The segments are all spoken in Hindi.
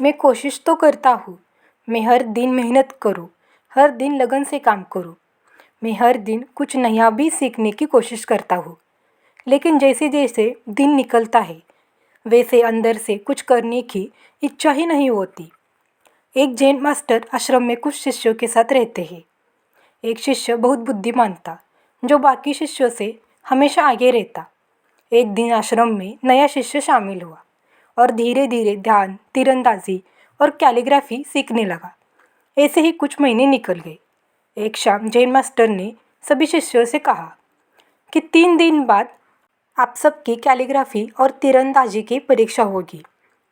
मैं कोशिश तो करता हूँ। मैं हर दिन मेहनत करूँ, हर दिन लगन से काम करूँ। मैं हर दिन कुछ नया भी सीखने की कोशिश करता हूँ। लेकिन जैसे जैसे दिन निकलता है, वैसे अंदर से कुछ करने की इच्छा ही नहीं होती। एक जैन मास्टर आश्रम में कुछ शिष्यों के साथ रहते हैं। एक शिष्य बहुत बुद्धिमान था, जो बाकी शिष्यों से हमेशा आगे रहता। एक दिन आश्रम में नया शिष्य शामिल हुआ और धीरे धीरे ध्यान, तीरंदाजी और कैलीग्राफी सीखने लगा। ऐसे ही कुछ महीने निकल गए। एक शाम जैन मास्टर ने सभी शिष्यों से कहा कि 3 दिन बाद आप सबकी कैलीग्राफी और तीरंदाजी की परीक्षा होगी।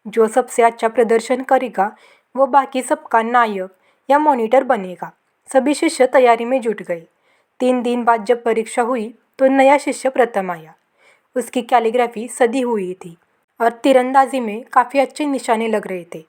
जो सबसे अच्छा प्रदर्शन करेगा वो बाकी सबका नायक या मॉनिटर बनेगा। सभी शिष्य तैयारी में जुट गए। 3 दिन बाद जब परीक्षा हुई तो नया शिष्य प्रथम आया। उसकी कैलीग्राफी सधी हुई थी और तीरंदाजी में काफ़ी अच्छे निशाने लग रहे थे।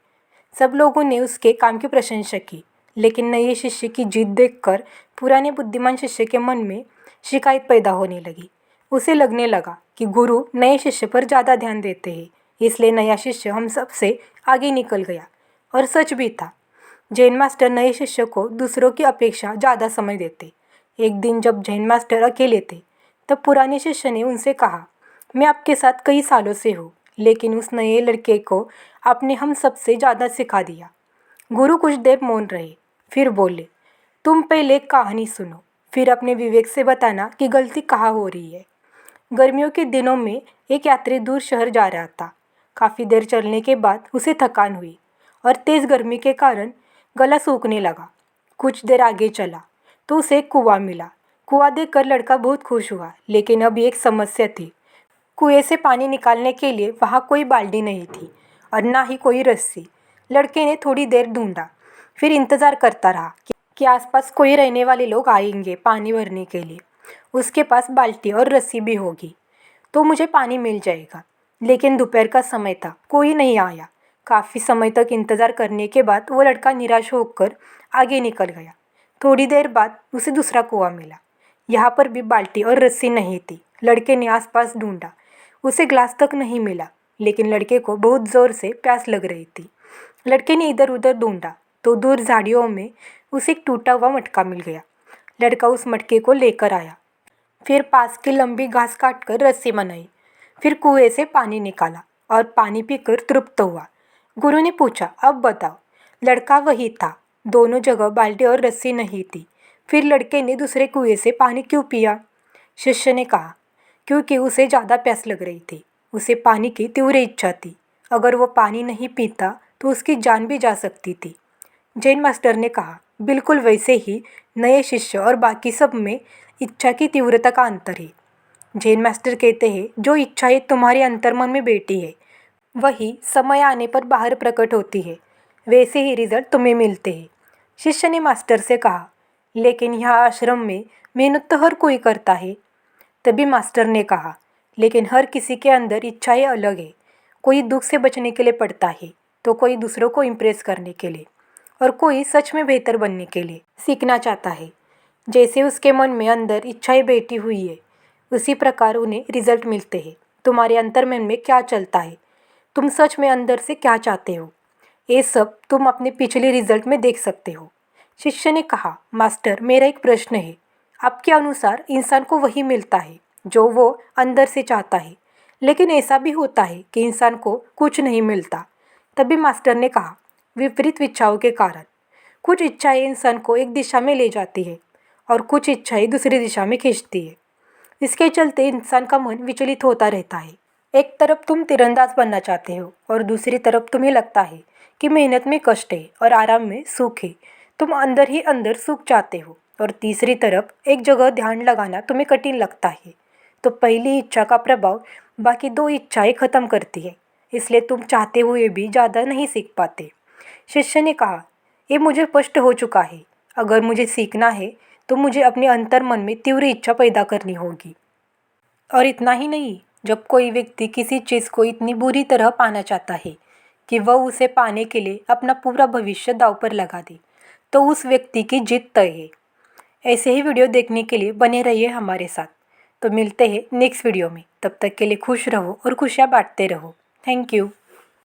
सब लोगों ने उसके काम की प्रशंसा की, लेकिन नए शिष्य की जीत देखकर पुराने बुद्धिमान शिष्य के मन में शिकायत पैदा होने लगी। उसे लगने लगा कि गुरु नए शिष्य पर ज़्यादा ध्यान देते हैं, इसलिए नया शिष्य हम सबसे आगे निकल गया। और सच भी था। जैन मास्टर नए शिष्य को दूसरों की अपेक्षा ज़्यादा समय देते। एक दिन जब जैन मास्टर अकेले थे, तब पुराने शिष्य ने उनसे कहा, मैं आपके साथ कई सालों से हूँ, लेकिन उस नए लड़के को आपने हम सबसे ज़्यादा सिखा दिया। गुरु कुछ देर मौन रहे, फिर बोले, तुम पहले एक कहानी सुनो, फिर अपने विवेक से बताना कि गलती कहाँ हो रही है। गर्मियों के दिनों में एक यात्री दूर शहर जा रहा था। काफ़ी देर चलने के बाद उसे थकान हुई और तेज़ गर्मी के कारण गला सूखने लगा। कुछ देर आगे चला तो उसे एक कुआं मिला। कुआं देखकर लड़का बहुत खुश हुआ, लेकिन अब एक समस्या थी। कुएं से पानी निकालने के लिए वहाँ कोई बाल्टी नहीं थी और ना ही कोई रस्सी। लड़के ने थोड़ी देर ढूंढा, फिर इंतज़ार करता रहा कि आसपास कोई रहने वाले लोग आएंगे पानी भरने के लिए। उसके पास बाल्टी और रस्सी भी होगी तो मुझे पानी मिल जाएगा। लेकिन दोपहर का समय था, कोई नहीं आया। काफ़ी समय तक इंतज़ार करने के बाद वो लड़का निराश होकर आगे निकल गया। थोड़ी देर बाद उसे दूसरा कुआं मिला। यहाँ पर भी बाल्टी और रस्सी नहीं थी। लड़के ने आसपास ढूंढा, उसे ग्लास तक नहीं मिला, लेकिन लड़के को बहुत ज़ोर से प्यास लग रही थी। लड़के ने इधर उधर ढूंढा तो दूर झाड़ियों में उसे एक टूटा हुआ मटका मिल गया। लड़का उस मटके को लेकर आया, फिर पास की लंबी घास काटकर रस्सी बनाई, फिर कुएं से पानी निकाला और पानी पीकर तृप्त हुआ। गुरु ने पूछा, अब बताओ। लड़का वही था, दोनों जगह बाल्टी और रस्सी नहीं थी। फिर लड़के ने दूसरे कुएं से पानी क्यों पिया? शिष्य ने कहा, क्योंकि उसे ज़्यादा प्यास लग रही थी। उसे पानी की तीव्र इच्छा थी। अगर वो पानी नहीं पीता तो उसकी जान भी जा सकती थी। जैन मास्टर ने कहा, बिल्कुल वैसे ही नए शिष्य और बाकी सब में इच्छा की तीव्रता का अंतर है। जैन मास्टर कहते हैं, जो इच्छाएं तुम्हारे अंतर्मन में बैठी है वही समय आने पर बाहर प्रकट होती है। वैसे ही रिजल्ट तुम्हें मिलते हैं। शिष्य ने मास्टर से कहा, लेकिन यहाँ आश्रम में मेहनत तो हर कोई करता है। तभी मास्टर ने कहा, लेकिन हर किसी के अंदर इच्छाएं अलग है। कोई दुख से बचने के लिए पढ़ता है तो कोई दूसरों को इम्प्रेस करने के लिए, और कोई सच में बेहतर बनने के लिए सीखना चाहता है। जैसे उसके मन में अंदर इच्छाएं बैठी हुई है, उसी प्रकार उन्हें रिजल्ट मिलते हैं। तुम्हारे अंतर्मन में क्या चलता है, तुम सच में अंदर से क्या चाहते हो, ये सब तुम अपने पिछले रिजल्ट में देख सकते हो। शिष्य ने कहा, मास्टर मेरा एक प्रश्न है। आपके अनुसार इंसान को वही मिलता है जो वो अंदर से चाहता है, लेकिन ऐसा भी होता है कि इंसान को कुछ नहीं मिलता। तभी मास्टर ने कहा, विपरीत इच्छाओं के कारण कुछ इच्छाएं इंसान को एक दिशा में ले जाती है और कुछ इच्छाएं दूसरी दिशा में खींचती है। इसके चलते इंसान का मन विचलित होता रहता है। एक तरफ तुम तीरंदाज बनना चाहते हो और दूसरी तरफ तुम्हें लगता है कि मेहनत में कष्ट है और आराम में सुख है। तुम अंदर ही अंदर सुख चाहते हो और तीसरी तरफ एक जगह ध्यान लगाना तुम्हें कठिन लगता है। तो पहली इच्छा का प्रभाव बाकी दो इच्छाएं खत्म करती है, इसलिए तुम चाहते हुए भी ज़्यादा नहीं सीख पाते। शिष्य ने कहा, ये मुझे स्पष्ट हो चुका है। अगर मुझे सीखना है तो मुझे अपने अंतर्मन में तीव्र इच्छा पैदा करनी होगी। और इतना ही नहीं, जब कोई व्यक्ति किसी चीज़ को इतनी बुरी तरह पाना चाहता है कि वह उसे पाने के लिए अपना पूरा भविष्य दांव पर लगा दे, तो उस व्यक्ति की जीत तय है। ऐसे ही वीडियो देखने के लिए बने रहिए हमारे साथ। तो मिलते हैं नेक्स्ट वीडियो में। तब तक के लिए खुश रहो और खुशियाँ बांटते रहो। Thank you.